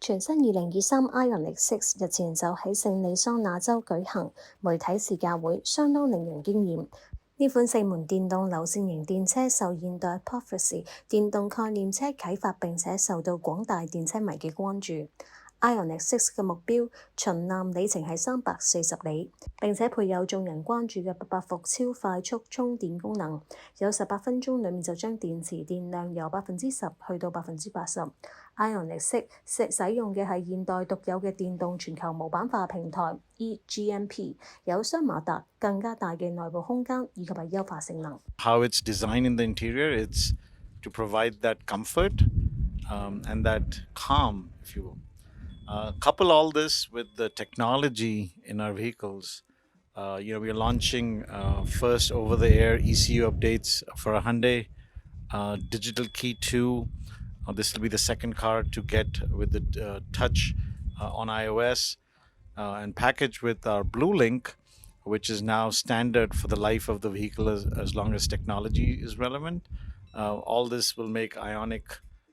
全新2023 Ioniq 6日前就喺聖里桑那州舉行，媒體試駕會相當令人驚豔。呢款4門電動流線型電車受現代 Prophecy 電動概念車啟發，並且受到廣大電車迷嘅關注。Ioniq 6嘅目標巡覽里程係340里，並且配有眾人關注嘅800伏超快速充電功能，有18分鐘裡面就將電池電量由10%去到80%。Ioniq 6使用嘅係現代獨有嘅電動全球模板化平台 eGMP， 有雙馬達、更加大嘅內部空間以及係優化性能。How it's designed in the interior, it's to provide that comfort and that calm, if you will. Couple all this with the technology in our vehicles. We are launching first over-the-air ECU updates for a Hyundai, Digital Key 2. This will be the second car to get with the touch on iOS and packaged with our Blue Link, which is now standard for the life of the vehicle as long as technology is relevant. All this will make Ioniq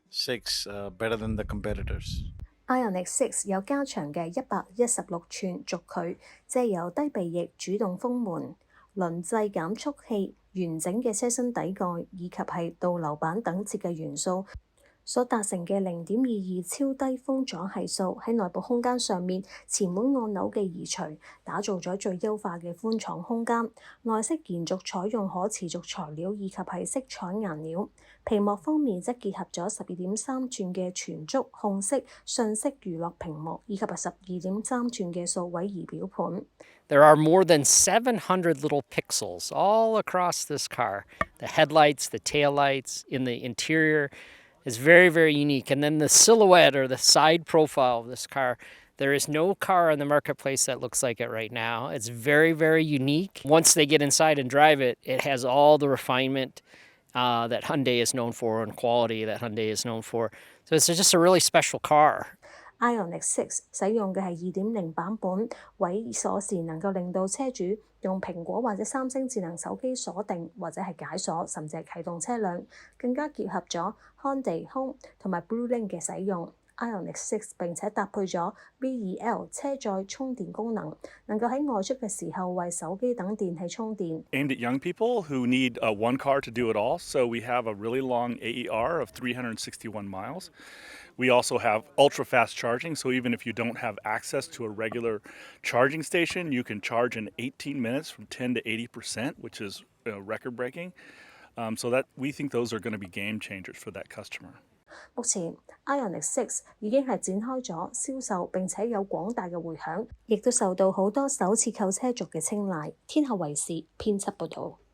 6 better than the competitors. Ioniq 6有加長嘅116寸軸距，藉由低鼻翼主動風門、輪制減速器、完整嘅車身底蓋以及係導流板等設計元素所達成嘅0.22超低風阻係數，喺內部空間上面前門按鈕嘅移除，打造咗最優化嘅寬敞空間。內飾延續採用可持續材料以及係色彩顏料。屏幕方面則結合咗12.3寸嘅全觸控式訊息娛樂屏幕，以及係12.3寸嘅數位儀表盤。There are more than 700 little pixels all across this car. The headlights, the taillights, in the interior is very, very unique. And then the silhouette or the side profile of this car, there is no car in the marketplace that looks like it right now. It's very, very unique. Once they get inside and drive it, it has all the refinement that Hyundai is known for and quality that Hyundai is known for. So it's just a really special car. Ioniq 6使用嘅係2.0版本，位鎖匙能夠令到車主用蘋果或者三星智能手機鎖定或者係解鎖，甚至係啟動車輛，更加結合咗 Hyundai Home 同埋 Blue Link 嘅使用。Ioniq 6並且搭配咗 VEL 車載充電功能，能夠喺外出嘅時候為手機等電器充電。Aimed at young people who need one car to do it all, so we have a really long AER of 361 miles. We also have ultra-fast charging, so even if you don't have access to a regular charging station, you can charge in 18 minutes from 10 to 80%, which is record-breaking. So that we think those are going to be game changers for that customer. 目前 Ioniq 6已經係展開咗銷售，並且有廣大嘅迴響，亦都受到好多首次購車族嘅青睞。天下衛視編輯報導。